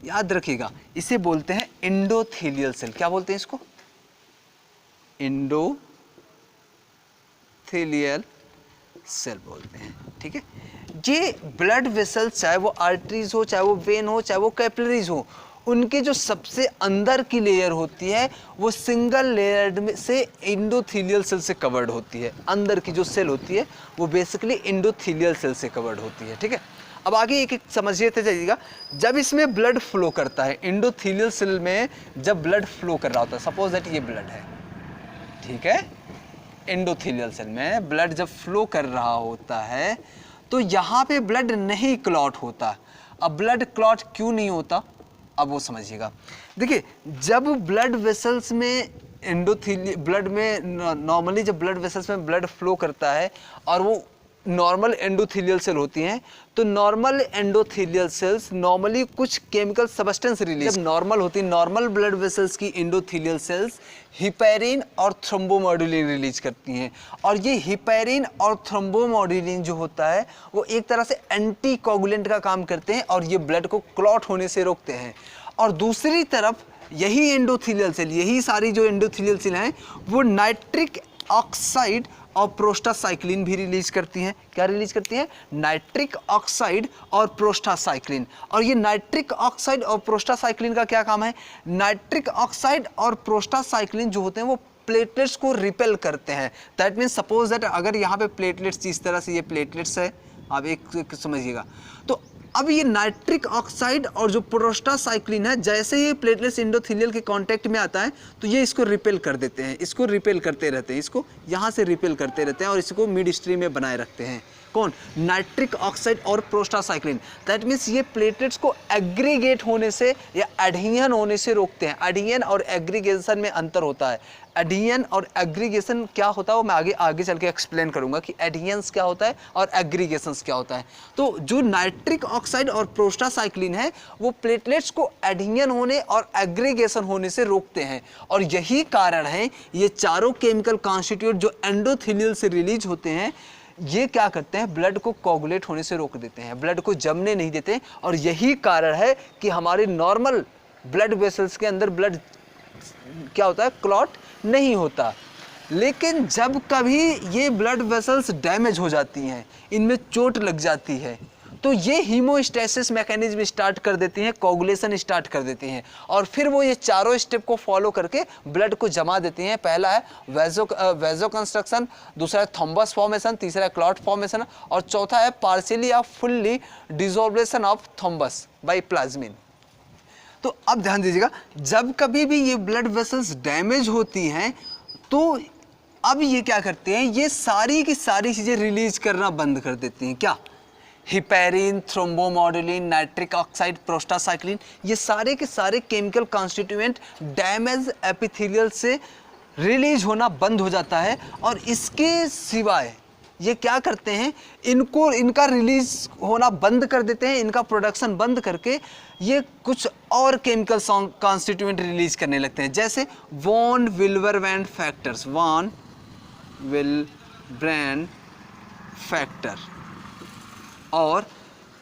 याद रखिएगा, इसे बोलते हैं एंडोथेलियल सेल। क्या बोलते हैं इसको? एंडोथेलियल सेल बोलते हैं। ठीक है, ये ब्लड वेसल्स, चाहे वो आर्टरीज हो, चाहे वो वेन हो, चाहे वो कैपिलरीज हो, उनके जो सबसे अंदर की लेयर होती है वो सिंगल लेयर्ड में से एंडोथेलियल सेल से कवर्ड होती है। अंदर की जो सेल होती है वो बेसिकली एंडोथेलियल सेल से कवर्ड होती है। ठीक है, अब आगे एक एक समझिए तो जाइएगा। जब इसमें ब्लड फ्लो करता है, एंडोथेलियल सेल में जब ब्लड फ्लो कर रहा होता है, सपोज दैट ये ब्लड है, ठीक है, एंडोथेलियल सेल में ब्लड जब फ्लो कर रहा होता है तो यहाँ पे ब्लड नहीं क्लॉट होता। अब ब्लड क्लॉट क्यों नहीं होता, अब वो समझिएगा। देखिए, जब ब्लड वेसल्स में ब्लड में नॉर्मली जब ब्लड वेसल्स में ब्लड फ्लो करता है और वो नॉर्मल एंडोथेलियल सेल होती हैं, तो नॉर्मल एंडोथेलियल सेल्स नॉर्मली कुछ केमिकल सब्सटेंस रिलीज, जब नॉर्मल होती है नॉर्मल ब्लड वेसल्स की एंडोथेलियल सेल्स हिपैरिन और थ्रोम्बोमोडुलिन रिलीज करती हैं। और ये हिपैरिन और थ्रोम्बोमोडुलिन जो होता है वो एक तरह से एंटी कोगुलेंट का काम करते हैं और ये ब्लड को क्लॉट होने से रोकते हैं। और दूसरी तरफ यही एंडोथेलियल सेल, यही सारी जो एंडोथेलियल सेल हैं वो नाइट्रिक ऑक्साइड और प्रोस्टासाइक्लिन भी रिलीज करती हैं। क्या रिलीज करती हैं? नाइट्रिक ऑक्साइड और प्रोस्टासाइक्लिन। और ये नाइट्रिक ऑक्साइड और प्रोस्टासाइक्लिन का क्या काम है? नाइट्रिक ऑक्साइड और प्रोस्टासाइक्लिन जो होते हैं वो प्लेटलेट्स को रिपेल करते हैं। दैट मीन्स सपोज दैट अगर यहाँ पे प्लेटलेट्स, इस तरह से ये प्लेटलेट्स है, आप एक समझिएगा, तो अब ये नाइट्रिक ऑक्साइड और जो प्रोस्टासाइक्लिन है, जैसे ये प्लेटलेट्स एंडोथेलियल के कांटेक्ट में आता है तो ये इसको रिपेल कर देते हैं, इसको रिपेल करते रहते हैं, इसको यहाँ से रिपेल करते रहते हैं और इसको मिड स्ट्रीम में बनाए रखते हैं। कौन? नाइट्रिक ऑक्साइड और प्रोस्टासाइक्लिन। दैट मीन्स ये प्लेटलेट्स को एग्रीगेट होने से या एडहियन होने से रोकते हैं। एडहियन और एग्रीगेशन में अंतर होता है। एडहियन और एग्रीगेशन क्या होता है वो मैं आगे चल के एक्सप्लेन करूंगा कि एडहियंस क्या होता है और एग्रीगेशंस क्या होता है। तो जो नाइट्रिक ऑक्साइड और प्रोस्टासाइक्लिन है वो प्लेटलेट्स को एडहियन होने और एग्रीगेशन होने से रोकते हैं। और यही कारण है ये चारों केमिकल कॉन्स्टिट्यूट जो एंडोथेलियल से रिलीज होते हैं, ये क्या करते हैं? ब्लड को कोगुलेट होने से रोक देते हैं, ब्लड को जमने नहीं देते। और यही कारण है कि हमारे नॉर्मल ब्लड वेसल्स के अंदर ब्लड क्या होता है? क्लॉट नहीं होता। लेकिन जब कभी ये ब्लड वेसल्स डैमेज हो जाती हैं, इनमें चोट लग जाती है, तो ये हीमोस्टैसिस मैकेनिज्म स्टार्ट कर देती हैं, कोगुलेशन स्टार्ट कर देती हैं और फिर वो ये चारों स्टेप को फॉलो करके ब्लड को जमा देती हैं। पहला है वेजो कंस्ट्रक्शन, दूसरा है थॉम्बस फॉर्मेशन, तीसरा है क्लॉट फॉर्मेशन और चौथा है पार्शियली या फुल्ली डिसॉल्वेशन ऑफ थॉम्बस बाय प्लाज्मिन। तो अब ध्यान दीजिएगा, जब कभी भी ये ब्लड वेसल्स डैमेज होती हैं तो अब ये क्या करते हैं? ये सारी की सारी चीज़ें रिलीज करना बंद कर देती हैं। क्या? हिपैरिन, थ्रोम्बोमोडुलिन, नाइट्रिक ऑक्साइड, प्रोस्टासाइक्लिन, ये सारे के सारे केमिकल कॉन्स्टिट्यूएंट डैमेज एपिथेलियल से रिलीज होना बंद हो जाता है। और इसके सिवाय ये क्या करते हैं? इनका रिलीज होना बंद कर देते हैं, इनका प्रोडक्शन बंद करके ये कुछ और केमिकल कॉन्स्टिट्यूएंट रिलीज करने लगते हैं, जैसे वॉन विल्बरब्रैंड फैक्टर्स, वॉन विल्बरब्रैंड फैक्टर और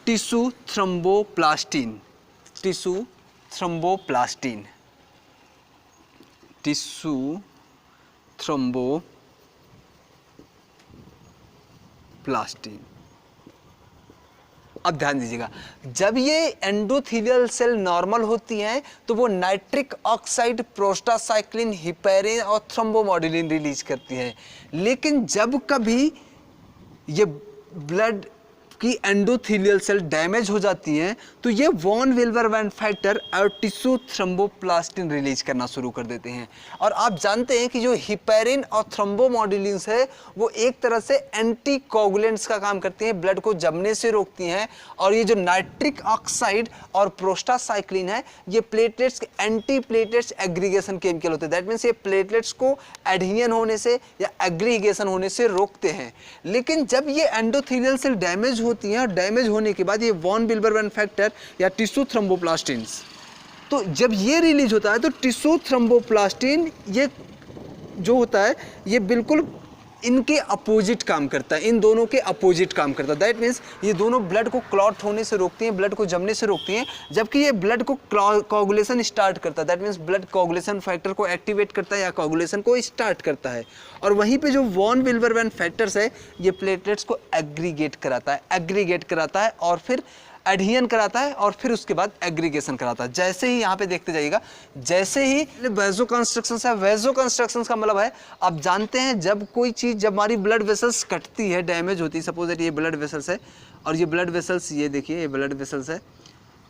tissue thromboplastin, tissue thromboplastin, tissue thromboplastin. अब ध्यान दीजिएगा, जब ये एंडोथेलियल सेल नॉर्मल होती हैं तो वो नाइट्रिक ऑक्साइड, प्रोस्टासाइक्लिन, हिपैरिन और थ्रोम्बोमोडुलिन रिलीज करती हैं। लेकिन जब कभी ये ब्लड की एंडोथेलियल सेल डैमेज हो जाती हैं तो ये वॉन विल्बरब्रैंड फैक्टर और टिश्यू थ्रोम्बोप्लास्टिन रिलीज करना शुरू कर देते हैं। और आप जानते हैं कि जो हिपैरिन और थ्रोम्बोमोडुलिन्स है वो एक तरह से एंटी कोगुलेंट्स का काम करती हैं, ब्लड को जमने से रोकती हैं। और ये जो नाइट्रिक ऑक्साइड और प्रोस्टासाइक्लिन है ये प्लेटलेट्स के एंटी प्लेटलेट्स एग्रीगेशन केमिकल होते हैं। दैट मीन्स ये प्लेटलेट्स को एडहियन होने से या एग्रीगेशन होने से रोकते हैं। लेकिन जब ये एंडोथेलियल सेल डैमेज होती हैं, डैमेज होने के बाद ये वॉन विल्बरब्रैंड फैक्टर या टिश्यू थ्रोम्बोप्लास्टिन, तो जब ये रिलीज होता है तो टिश्यू थ्रोम्बोप्लास्टिन ये जो होता है ये बिल्कुल इनके अपोजिट काम करता है, इन दोनों के अपोजिट काम करता है। दैट मीन्स ये दोनों ब्लड को क्लॉट होने से रोकती हैं, ब्लड को जमने से रोकती हैं, जबकि ये ब्लड को कोगुलेशन स्टार्ट करता है। That means blood coagulation factor को एक्टिवेट करता है या कोगुलेशन को स्टार्ट करता है। और वहीं पे जो वॉन विल्बरमैन फैक्टर्स है ये प्लेटलेट्स को एग्रीगेट कराता है और फिर एडहियन कराता है और फिर उसके बाद एग्रीगेशन कराता है। जैसे ही यहाँ पे देखते जाइएगा, जैसे ही वेजो कंस्ट्रक्शंस है, वेजो कंस्ट्रक्शंस का मतलब है आप जानते हैं जब कोई चीज़, जब हमारी ब्लड वेसल्स कटती है, डैमेज होती है, सपोज दैट ये ब्लड वेसल्स है और ये ब्लड वेसल्स, ये देखिए ये ब्लड वेसल्स है,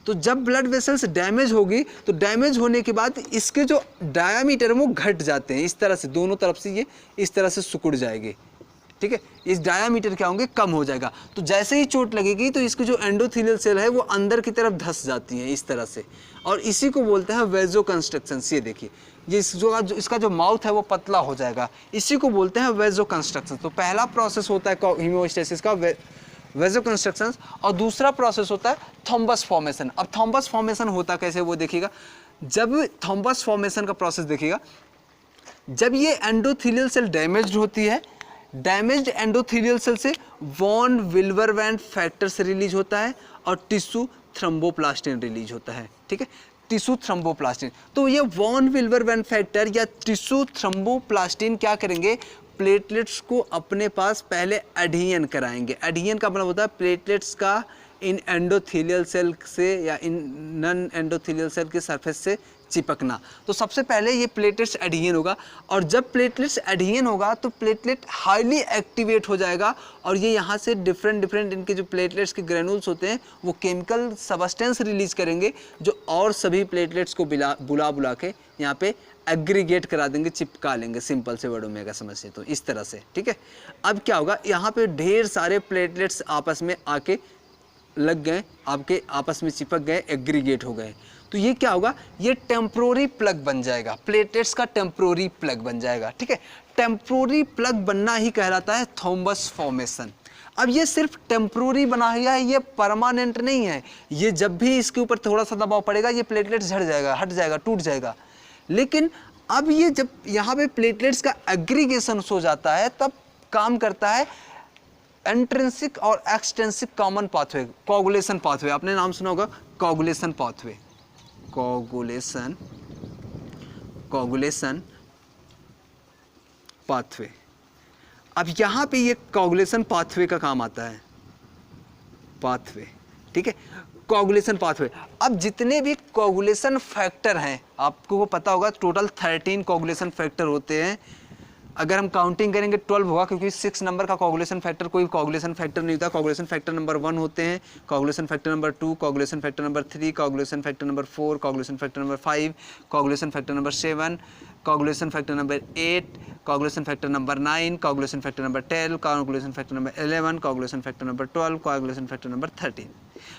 तो जब ब्लड वेसल्स डैमेज होगी तो डैमेज होने के बाद इसके जो डायामीटर है वो घट जाते हैं, इस तरह से दोनों तरफ से ये इस तरह से सिकुड़ जाएंगे, ठीक है, इस डायामीटर क्या होंगे, कम हो जाएगा। तो जैसे ही चोट लगेगी तो इसकी जो एंडोथेलियल सेल है वो अंदर की तरफ धंस जाती हैं इस तरह से, और इसी को बोलते हैं वेजो कंस्ट्रक्शंस। ये देखिए ये इसका जो माउथ है वो पतला हो जाएगा, इसी को बोलते हैं वेजो कंस्ट्रक्शन। तो पहला प्रोसेस होता है हीमोस्टेसिस का वेजो कंस्ट्रक्शंस, और दूसरा प्रोसेस होता है थॉम्बस फॉर्मेशन। अब थॉम्बस फॉर्मेशन होता कैसे वो देखिएगा, जब थॉम्बस फॉर्मेशन का प्रोसेस देखिएगा, जब ये एंडोथेलियल सेल डैमेज्ड होती है, डैमेज्ड एंडोथेलियल सेल से वॉन विल्बरमैन फैक्टर से रिलीज होता है और टिश्यू थ्रोम्बोप्लास्टिन रिलीज होता है, ठीक है, टिश्यू थ्रोम्बोप्लास्टिन। तो ये वॉन विल्बरमैन फैक्टर या टिश्यू थ्रोम्बोप्लास्टिन क्या करेंगे, प्लेटलेट्स को अपने पास पहले एडहियन कराएंगे। एडहियन का मतलब होता है प्लेटलेट्स का इन एंडोथेलियल सेल से या इन नॉन एंडोथेलियल सेल के सरफेस से चिपकना। तो सबसे पहले ये प्लेटलेट्स एडहियन होगा, और जब प्लेटलेट्स एडहियन होगा तो प्लेटलेट हाईली एक्टिवेट हो जाएगा, और ये यहाँ से डिफरेंट इनके जो प्लेटलेट्स के ग्रेनुल्स होते हैं वो केमिकल सबस्टेंस रिलीज करेंगे, जो और सभी प्लेटलेट्स को बुला के यहाँ पे एग्रीगेट करा देंगे, चिपका लेंगे, सिंपल से वर्डों में अगर समझे तो इस तरह से, ठीक है। अब क्या होगा, यहाँ पे ढेर सारे प्लेटलेट्स आपस में आके लग गए, आपके आपस में चिपक गए, एग्रीगेट हो गए, तो ये क्या होगा, ये टेम्प्रोरी प्लग बन जाएगा, प्लेटलेट्स का टेम्प्रोरी प्लग बन जाएगा, ठीक है। टेम्प्रोरी प्लग बनना ही कहलाता है थॉम्बस फॉर्मेशन। अब ये सिर्फ टेम्प्रोरी बना है, ये परमानेंट नहीं है, ये जब भी इसके ऊपर थोड़ा सा दबाव पड़ेगा ये प्लेटलेट्स झड़ जाएगा, हट जाएगा, टूट जाएगा। लेकिन अब ये जब यहाँ पे प्लेटलेट्स का एग्रीगेशन हो जाता है तब काम करता है इंट्रिंसिक और extrinsic common pathway, coagulation pathway. आपने नाम सुना होगा कोगुलेशन पाथवे, कोगुलेशन पाथवे। अब यहाँ पे ये कोगुलेशन पाथवे का काम आता है, पाथवे, ठीक है, कोगुलेशन पाथवे। अब जितने भी कोगुलेशन फैक्टर हैं, आपको पता होगा टोटल 13 कोगुलेशन फैक्टर होते हैं। अगर हम काउंटिंग करेंगे 12 होगा, क्योंकि 6 नंबर का कोगुलेशन फैक्टर कोई कोगुलेशन फैक्टर नहीं होता। कोगुलेशन फैक्टर नंबर 1 होते हैं, coagulation factor number 2, coagulation factor number 3, coagulation factor number 4, coagulation factor number 5, coagulation factor number 7, coagulation factor number 8, coagulation factor number 9, coagulation factor number 10, coagulation factor number 11, coagulation factor number 12, coagulation factor number 13।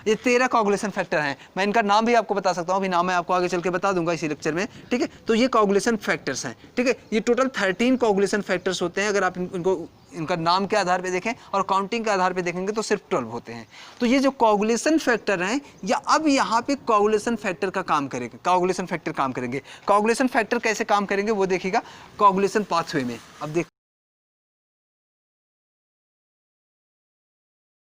ये 13 coagulation factor हैं। मैं इनका नाम भी आपको बता सकता हूँ, अभी नाम मैं आपको आगे चल के बता दूंगा इसी लेक्चर में, ठीक है। तो ये कोगुलेशन फैक्टर्स हैं, ठीक है। ये टोटल 13 कोगुलेशन फैक्टर्स होते हैं। अगर आप इनका नाम के आधार पे देखें और काउंटिंग के आधार पे देखेंगे तो सिर्फ 12 होते हैं। तो ये जो कोगुलेशन फैक्टर हैं, या अब यहाँ पे कोगुलेशन फैक्टर का काम करेंगे, कोगुलेशन फैक्टर काम करेंगे। कोगुलेशन फैक्टर कैसे काम करेंगे वो देखिएगा कोगुलेशन पाथवे में। अब देख